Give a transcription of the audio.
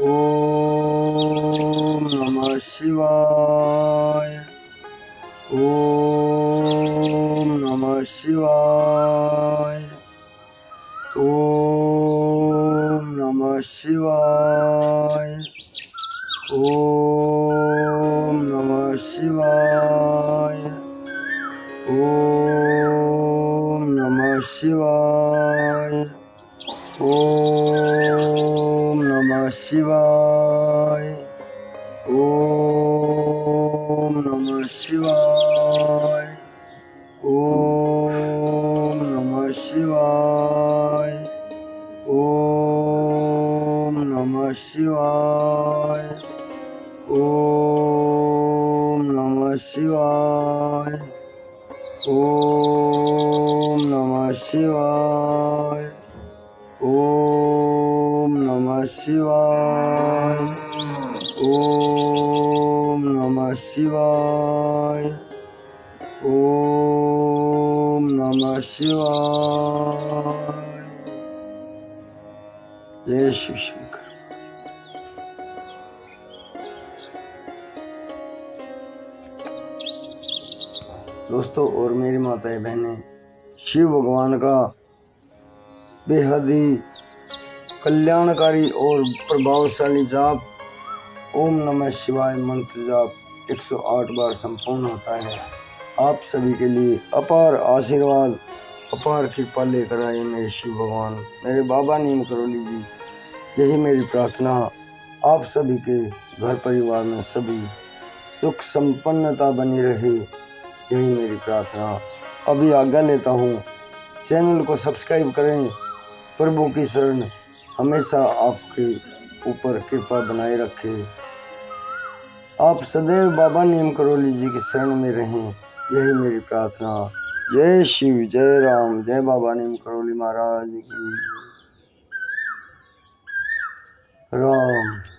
ओम नमः शिवाय। ओम नमः शिवाय। ओम नमः शिवाय। ओम नमः शिवाय। ओम नमः शिवाय। ओम नमः शिवाय। ओम नमः शिवाय। ओम नमः शिवाय। ओम नमः शिवाय। ओम नमः शिवाय। ओम नमः शिवाय। ओम नमः शिवाय। ओम नमः शिवाय। ओम नमः शिवाय। जय शिव शंकर। दोस्तों और मेरी माताएं बहनें, शिव भगवान का बेहद ही कल्याणकारी और प्रभावशाली जाप ओम नमः शिवाय मंत्र जाप 108 बार संपूर्ण होता है। आप सभी के लिए अपार आशीर्वाद, अपार कृपा लेकर आए मेरे शिव भगवान, मेरे बाबा नीम करोली जी। यही मेरी प्रार्थना, आप सभी के घर परिवार में सभी सुख संपन्नता बनी रहे, यही मेरी प्रार्थना। अभी आज्ञा लेता हूँ, चैनल को सब्सक्राइब करें। प्रभु की शरण हमेशा आपके ऊपर कृपा बनाए रखे। आप सदैव बाबा नीम करोली जी की शरण में रहें, यही मेरी प्रार्थना। जय शिव, जय राम, जय बाबा नीम करोली महाराज की। राम।